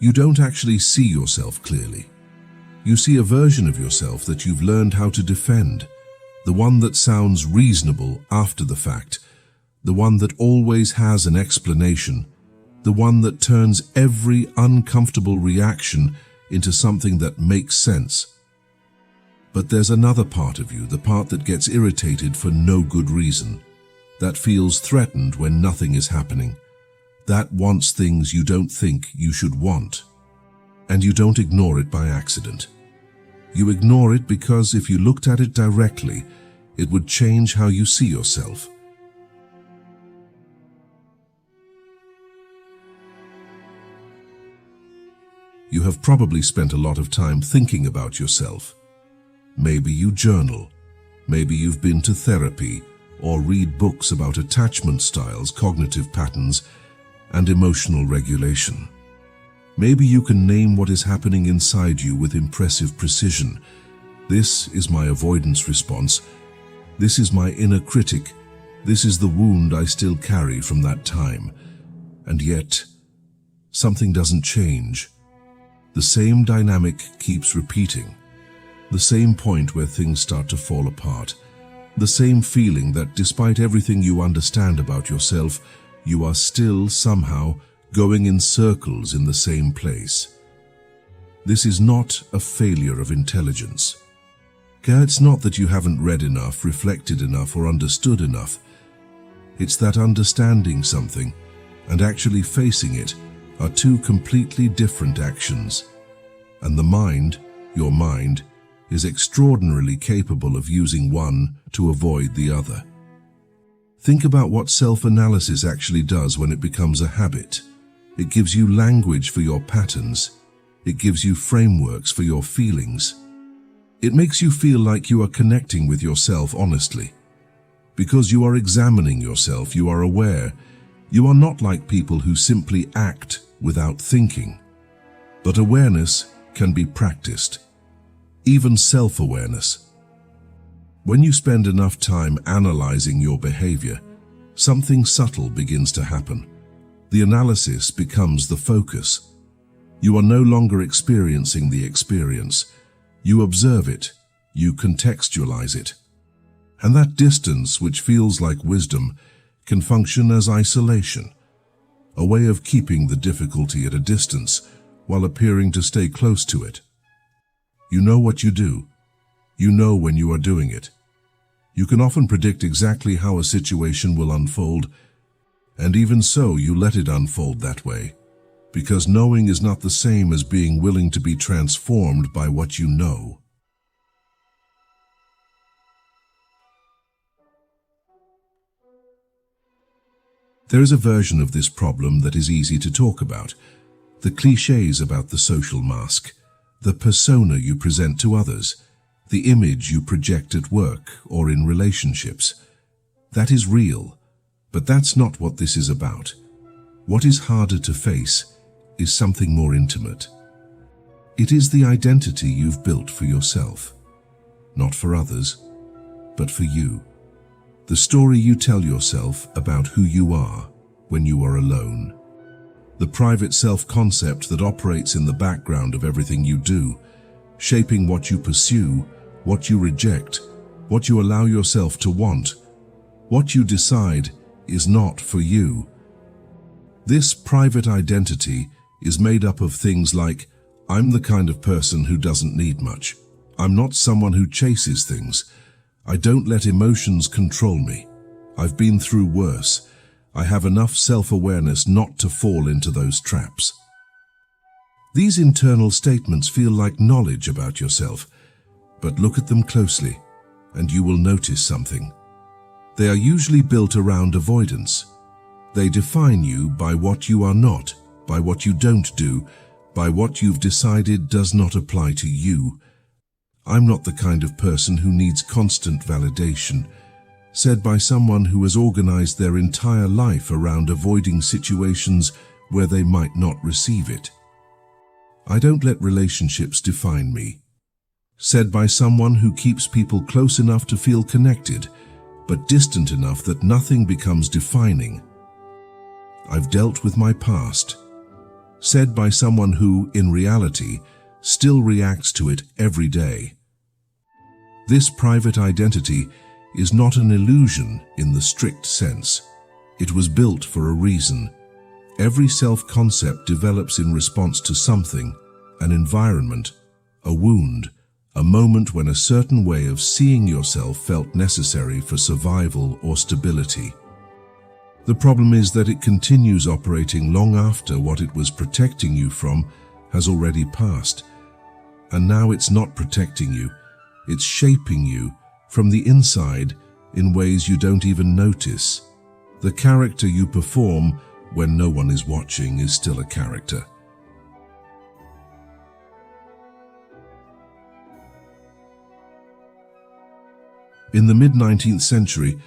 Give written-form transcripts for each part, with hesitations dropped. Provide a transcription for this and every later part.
You don't actually see yourself clearly. You see a version of yourself that you've learned how to defend, the one that sounds reasonable after the fact, the one that always has an explanation, the one that turns every uncomfortable reaction into something that makes sense. But there's another part of you, the part that gets irritated for no good reason, that feels threatened when nothing is happening, that wants things you don't think you should want. And you don't ignore it by accident. You ignore it because if you looked at it directly, it would change how you see yourself. You have probably spent a lot of time thinking about yourself. Maybe you journal. Maybe you've been to therapy or read books about attachment styles, cognitive patterns, and emotional regulation. Maybe you can name what is happening inside you with impressive precision. This is my avoidance response. This is my inner critic. This is the wound I still carry from that time. And yet, something doesn't change. The same dynamic keeps repeating. The same point where things start to fall apart. The same feeling that despite everything you understand about yourself, you are still somehow going in circles in the same place. This is not a failure of intelligence. It's not that you haven't read enough, reflected enough, or understood enough. It's that understanding something and actually facing it are two completely different actions. And the mind, your mind, is extraordinarily capable of using one to avoid the other. Think about what self-analysis actually does when it becomes a habit. It gives you language for your patterns. It gives you frameworks for your feelings. It makes you feel like you are connecting with yourself honestly. Because you are examining yourself, you are aware. You are not like people who simply act without thinking. But awareness can be practiced. Even self-awareness. When you spend enough time analyzing your behavior, something subtle begins to happen. The analysis becomes the focus. You are no longer experiencing the experience. You observe it. You contextualize it. And that distance, which feels like wisdom, can function as isolation, a way of keeping the difficulty at a distance while appearing to stay close to it. You know what you do. You know when you are doing it. You can often predict exactly how a situation will unfold, and even so you let it unfold that way, because knowing is not the same as being willing to be transformed by what you know. There is a version of this problem that is easy to talk about. The clichés about the social mask, the persona you present to others, the image you project at work or in relationships. That is real, but that's not what this is about. What is harder to face is something more intimate. It is the identity you've built for yourself, not for others, but for you. The story you tell yourself about who you are when you are alone. The private self-concept that operates in the background of everything you do, shaping what you pursue, what you reject, what you allow yourself to want, what you decide is not for you. This private identity is made up of things like, I'm the kind of person who doesn't need much. I'm not someone who chases things. I don't let emotions control me. I've been through worse. I have enough self-awareness not to fall into those traps. These internal statements feel like knowledge about yourself, but look at them closely and you will notice something. They are usually built around avoidance. They define you by what you are not, by what you don't do, by what you've decided does not apply to you. I'm not the kind of person who needs constant validation, said by someone who has organized their entire life around avoiding situations where they might not receive it. I don't let relationships define me, said by someone who keeps people close enough to feel connected, but distant enough that nothing becomes defining. I've dealt with my past, said by someone who, in reality, still reacts to it every day. This private identity is not an illusion in the strict sense. It was built for a reason. Every self-concept develops in response to something, an environment, a wound, a moment when a certain way of seeing yourself felt necessary for survival or stability. The problem is that it continues operating long after what it was protecting you from has already passed. And now it's not protecting you, it's shaping you from the inside in ways you don't even notice. The character you perform when no one is watching is still a character. In the mid-19th century,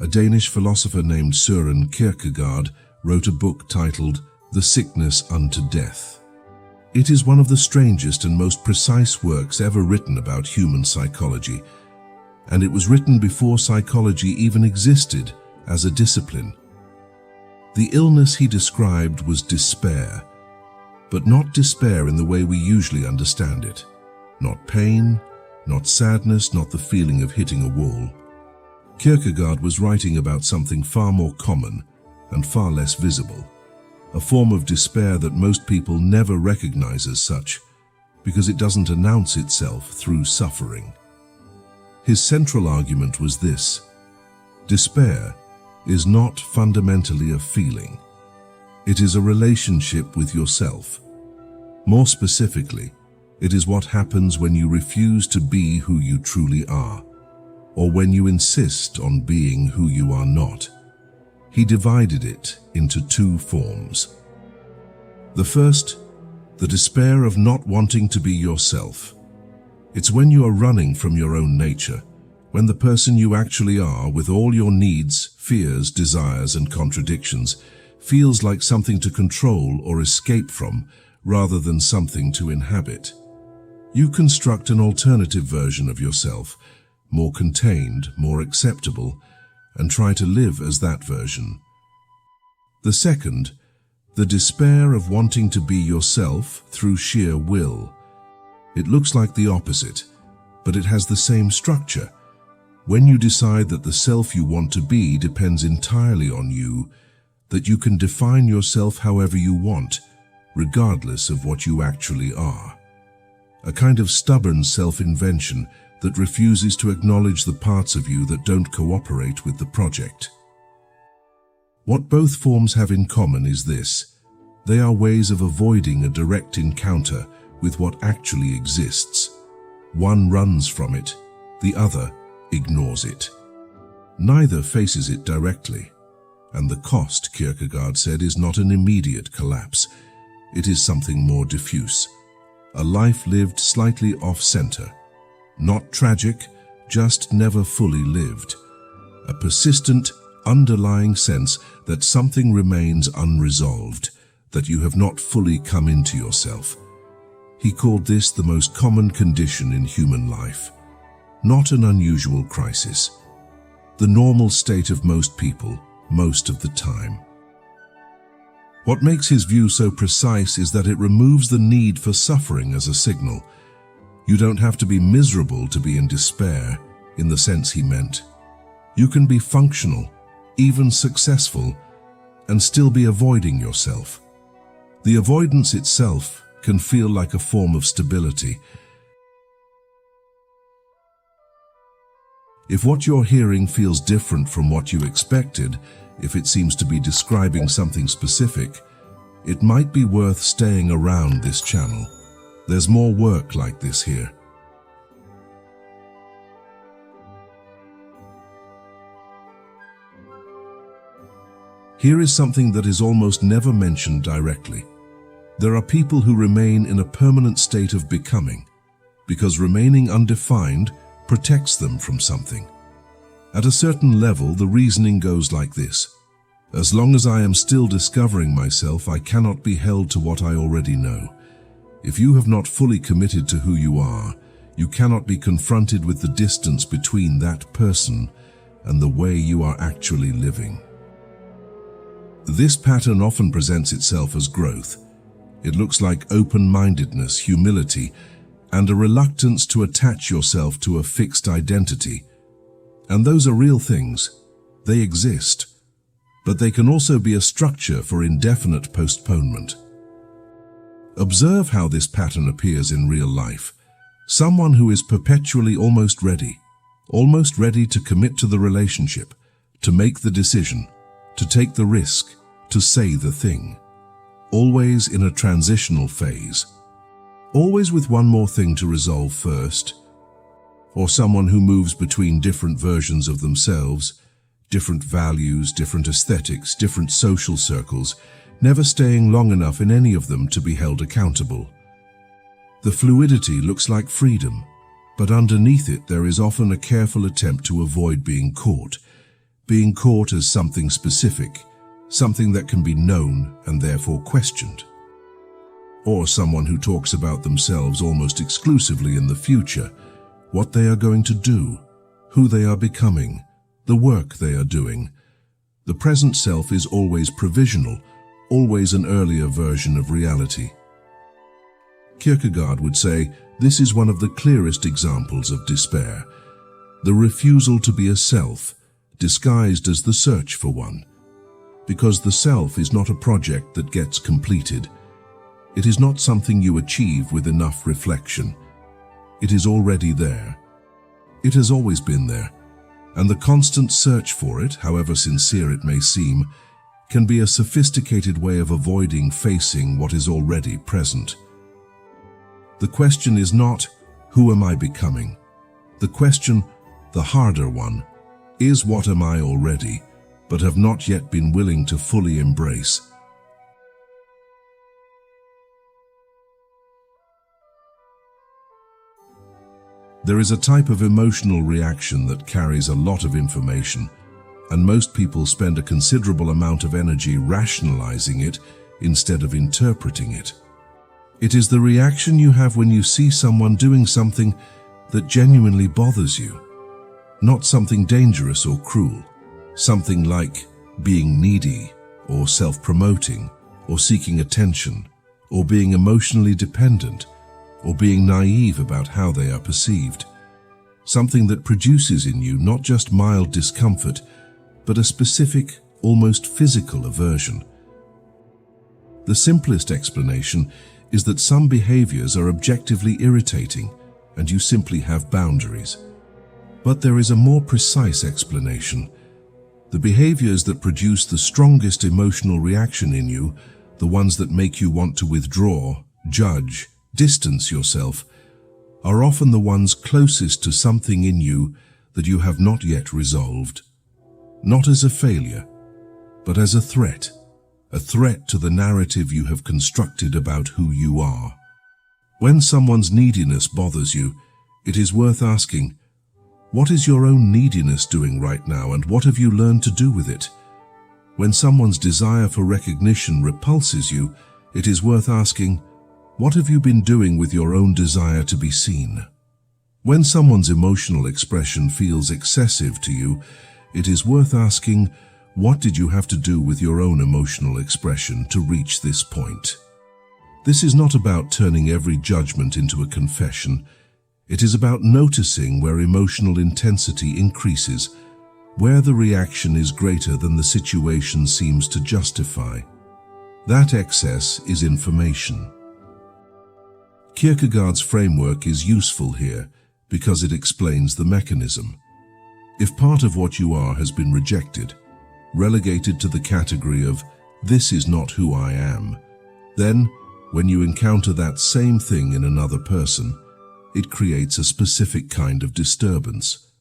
a Danish philosopher named Søren Kierkegaard wrote a book titled The Sickness Unto Death. It is one of the strangest and most precise works ever written about human psychology, and it was written before psychology even existed as a discipline. The illness he described was despair, but not despair in the way we usually understand it. Not pain, not sadness, not the feeling of hitting a wall. Kierkegaard was writing about something far more common and far less visible, a form of despair that most people never recognize as such because it doesn't announce itself through suffering. His central argument was this: despair is not fundamentally a feeling. It is a relationship with yourself. More specifically, it is what happens when you refuse to be who you truly are, or when you insist on being who you are not. He divided it into two forms. The first, the despair of not wanting to be yourself. It's when you are running from your own nature, when the person you actually are, with all your needs, fears, desires, and contradictions, feels like something to control or escape from, rather than something to inhabit. You construct an alternative version of yourself, more contained, more acceptable, and try to live as that version. The second, the despair of wanting to be yourself through sheer will. It looks like the opposite, but it has the same structure. When you decide that the self you want to be depends entirely on you, that you can define yourself however you want, regardless of what you actually are. A kind of stubborn self-invention that refuses to acknowledge the parts of you that don't cooperate with the project. What both forms have in common is this: they are ways of avoiding a direct encounter with what actually exists. One runs from it, the other ignores it. Neither faces it directly, and the cost, Kierkegaard said, is not an immediate collapse. It is something more diffuse, a life lived slightly off-center. Not tragic, just never fully lived. A persistent, underlying sense that something remains unresolved, that you have not fully come into yourself. He called this the most common condition in human life. Not an unusual crisis. The normal state of most people, most of the time. What makes his view so precise is that it removes the need for suffering as a signal. You don't have to be miserable to be in despair, in the sense he meant. You can be functional, even successful, and still be avoiding yourself. The avoidance itself can feel like a form of stability. If what you're hearing feels different from what you expected, if it seems to be describing something specific, it might be worth staying around this channel. There's more work like this here. Here is something that is almost never mentioned directly. There are people who remain in a permanent state of becoming, because remaining undefined protects them from something. At a certain level, the reasoning goes like this: as long as I am still discovering myself, I cannot be held to what I already know. If you have not fully committed to who you are, you cannot be confronted with the distance between that person and the way you are actually living. This pattern often presents itself as growth. It looks like open-mindedness, humility, and a reluctance to attach yourself to a fixed identity. And those are real things. They exist. But they can also be a structure for indefinite postponement. Observe how this pattern appears in real life. Someone who is perpetually almost ready to commit to the relationship, to make the decision, to take the risk, to say the thing. Always in a transitional phase. Always with one more thing to resolve first. Or someone who moves between different versions of themselves, different values, different aesthetics, different social circles, never staying long enough in any of them to be held accountable. The fluidity looks like freedom, but underneath it there is often a careful attempt to avoid being caught as something specific, something that can be known and therefore questioned. Or someone who talks about themselves almost exclusively in the future, what they are going to do, who they are becoming, the work they are doing. The present self is always provisional, always an earlier version of reality. Kierkegaard would say, this is one of the clearest examples of despair. The refusal to be a self, disguised as the search for one. Because the self is not a project that gets completed. It is not something you achieve with enough reflection. It is already there. It has always been there, and the constant search for it, however sincere it may seem, can be a sophisticated way of avoiding facing what is already present. The question is not, who am I becoming? The question, the harder one, is what am I already, but have not yet been willing to fully embrace? There is a type of emotional reaction that carries a lot of information, and most people spend a considerable amount of energy rationalizing it instead of interpreting it. It is the reaction you have when you see someone doing something that genuinely bothers you. Not something dangerous or cruel, something like being needy or self-promoting or seeking attention or being emotionally dependent or being naive about how they are perceived. Something that produces in you not just mild discomfort, but a specific, almost physical aversion. The simplest explanation is that some behaviors are objectively irritating and you simply have boundaries. But there is a more precise explanation. The behaviors that produce the strongest emotional reaction in you, the ones that make you want to withdraw, judge, distance yourself, are often the ones closest to something in you that you have not yet resolved. Not as a failure, but as a threat to the narrative you have constructed about who you are. When someone's neediness bothers you, it is worth asking, what is your own neediness doing right now and what have you learned to do with it? When someone's desire for recognition repulses you, it is worth asking, what have you been doing with your own desire to be seen? When someone's emotional expression feels excessive to you, it is worth asking, what did you have to do with your own emotional expression to reach this point? This is not about turning every judgment into a confession. It is about noticing where emotional intensity increases, where the reaction is greater than the situation seems to justify. That excess is information. Kierkegaard's framework is useful here because it explains the mechanism. If part of what you are has been rejected, relegated to the category of, this is not who I am, then, when you encounter that same thing in another person, it creates a specific kind of disturbance.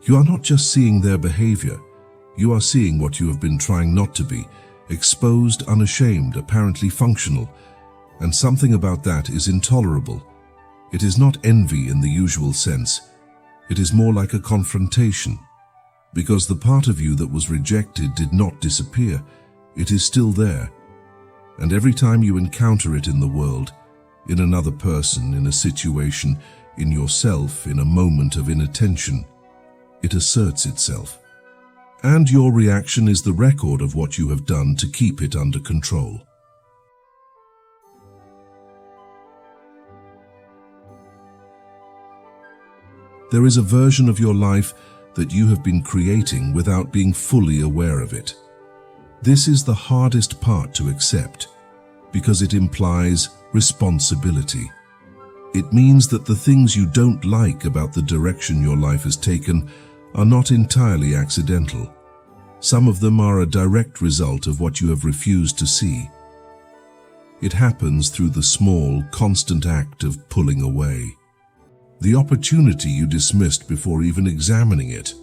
You are not just seeing their behavior, you are seeing what you have been trying not to be, exposed, unashamed, apparently functional, and something about that is intolerable. It is not envy in the usual sense. It is more like a confrontation. Because the part of you that was rejected did not disappear, it is still there. And every time you encounter it in the world, in another person, in a situation, in yourself, in a moment of inattention, it asserts itself. And your reaction is the record of what you have done to keep it under control. There is a version of your life that you have been creating without being fully aware of it. This is the hardest part to accept because it implies responsibility. It means that the things you don't like about the direction your life has taken are not entirely accidental. Some of them are a direct result of what you have refused to see. It happens through the small, constant act of pulling away. The opportunity you dismissed before even examining it.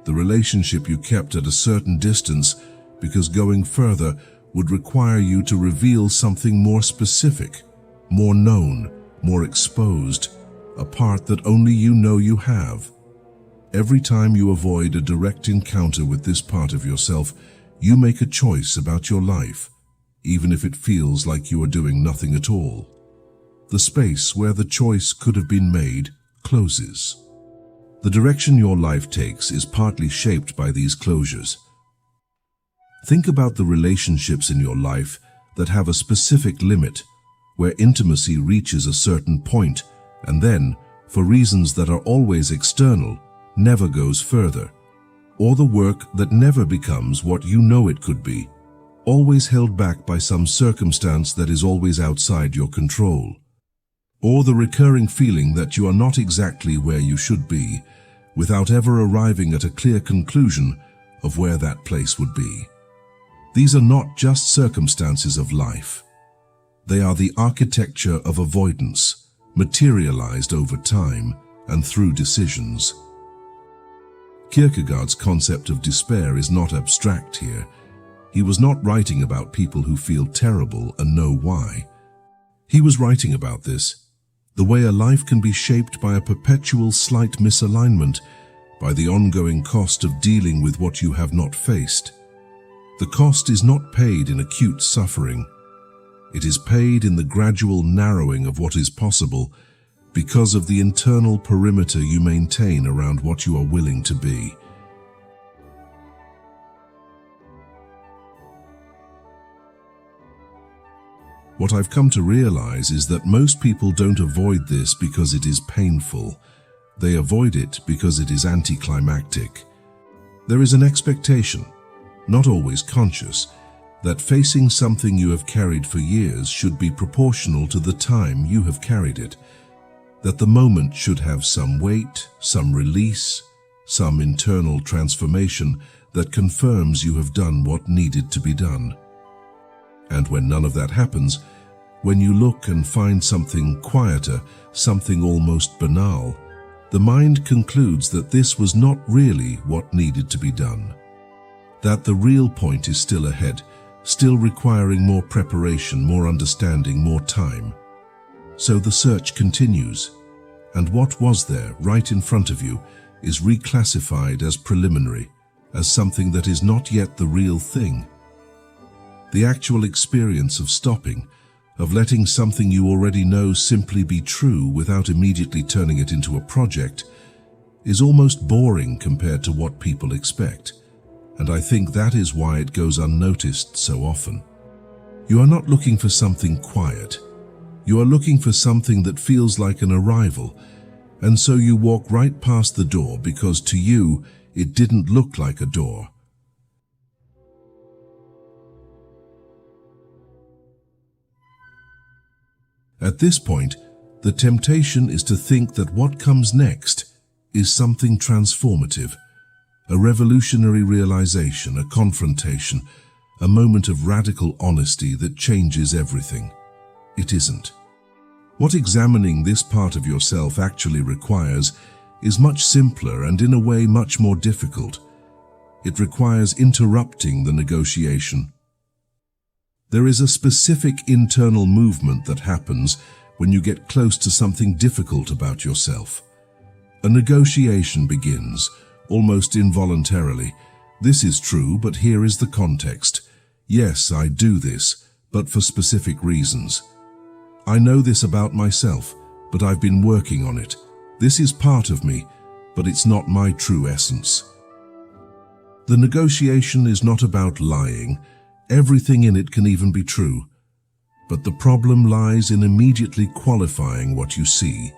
The relationship you kept at a certain distance because going further would require you to reveal something more specific, more known, more exposed, a part that only you know you have. Every time you avoid a direct encounter with this part of yourself, you make a choice about your life, even if it feels like you are doing nothing at all. The space where the choice could have been made closes. The direction your life takes is partly shaped by these closures. Think about the relationships in your life that have a specific limit, where intimacy reaches a certain point and then, for reasons that are always external, never goes further, or the work that never becomes what you know it could be, always held back by some circumstance that is always outside your control, or the recurring feeling that you are not exactly where you should be, without ever arriving at a clear conclusion of where that place would be. These are not just circumstances of life. They are the architecture of avoidance, materialized over time and through decisions. Kierkegaard's concept of despair is not abstract here. He was not writing about people who feel terrible and know why. He was writing about this, the way a life can be shaped by a perpetual slight misalignment, by the ongoing cost of dealing with what you have not faced. The cost is not paid in acute suffering. It is paid in the gradual narrowing of what is possible because of the internal perimeter you maintain around what you are willing to be. What I've come to realize is that most people don't avoid this because it is painful. They avoid it because it is anticlimactic. There is an expectation, not always conscious, that facing something you have carried for years should be proportional to the time you have carried it, that the moment should have some weight, some release, some internal transformation that confirms you have done what needed to be done. And when none of that happens, when you look and find something quieter, something almost banal, the mind concludes that this was not really what needed to be done, that the real point is still ahead, still requiring more preparation, more understanding, more time. So the search continues, and what was there right in front of you is reclassified as preliminary, as something that is not yet the real thing. The actual experience of stopping, of letting something you already know simply be true without immediately turning it into a project, is almost boring compared to what people expect. And I think that is why it goes unnoticed so often. You are not looking for something quiet. You are looking for something that feels like an arrival, and so you walk right past the door because to you it didn't look like a door. At this point, the temptation is to think that what comes next is something transformative, a revolutionary realization, a confrontation, a moment of radical honesty that changes everything. It isn't. What examining this part of yourself actually requires is much simpler and in a way much more difficult. It requires interrupting the negotiation. There is a specific internal movement that happens when you get close to something difficult about yourself. A negotiation begins, almost involuntarily. This is true, but here is the context. Yes, I do this, but for specific reasons. I know this about myself, but I've been working on it. This is part of me, but it's not my true essence. The negotiation is not about lying. Everything in it can even be true. But the problem lies in immediately qualifying what you see.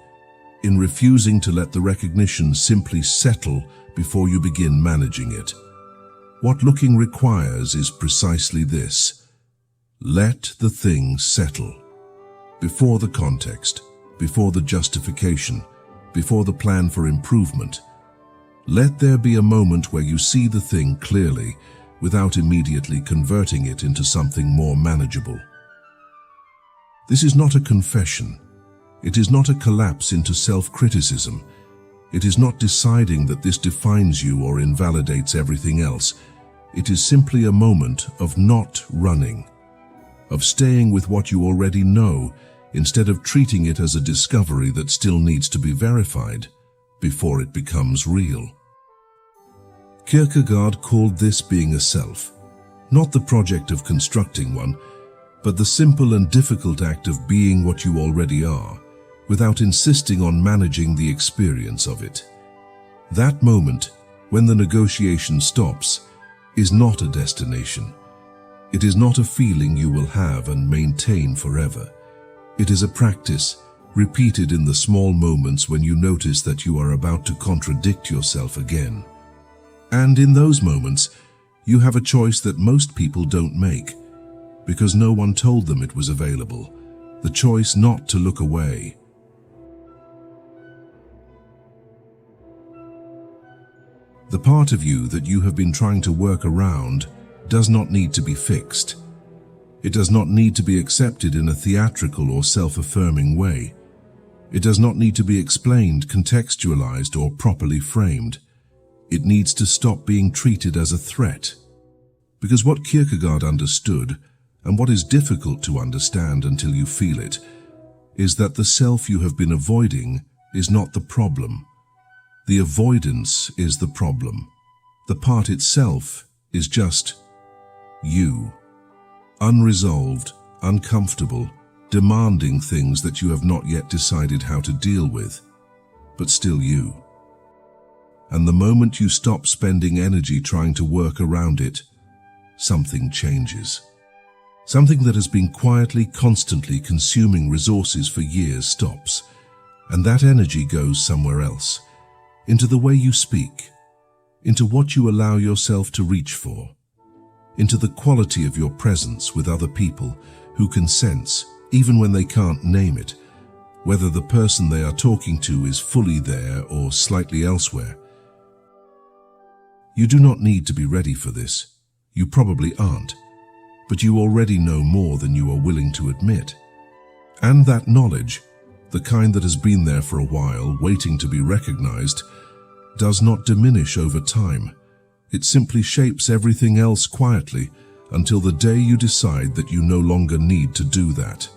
in refusing to let the recognition simply settle before you begin managing it. What looking requires is precisely this: let the thing settle. Before the context, before the justification, before the plan for improvement, let there be a moment where you see the thing clearly without immediately converting it into something more manageable. This is not a confession. It is not a collapse into self-criticism. It is not deciding that this defines you or invalidates everything else. It is simply a moment of not running, of staying with what you already know instead of treating it as a discovery that still needs to be verified before it becomes real. Kierkegaard called this being a self, not the project of constructing one, but the simple and difficult act of being what you already are, without insisting on managing the experience of it. That moment, when the negotiation stops, is not a destination. It is not a feeling you will have and maintain forever. It is a practice, repeated in the small moments when you notice that you are about to contradict yourself again. And in those moments, you have a choice that most people don't make, because no one told them it was available, the choice not to look away. The part of you that you have been trying to work around does not need to be fixed. It does not need to be accepted in a theatrical or self-affirming way. It does not need to be explained, contextualized, or properly framed. It needs to stop being treated as a threat. Because what Kierkegaard understood, and what is difficult to understand until you feel it, is that the self you have been avoiding is not the problem. The avoidance is the problem. The part itself is just you. Unresolved, uncomfortable, demanding things that you have not yet decided how to deal with, but still you. And the moment you stop spending energy trying to work around it, something changes. Something that has been quietly, constantly consuming resources for years stops, and that energy goes somewhere else, into the way you speak, into what you allow yourself to reach for, into the quality of your presence with other people who can sense, even when they can't name it, whether the person they are talking to is fully there or slightly elsewhere. You do not need to be ready for this. You probably aren't, but you already know more than you are willing to admit. And that knowledge, the kind that has been there for a while, waiting to be recognized, does not diminish over time. It simply shapes everything else quietly until the day you decide that you no longer need to do that.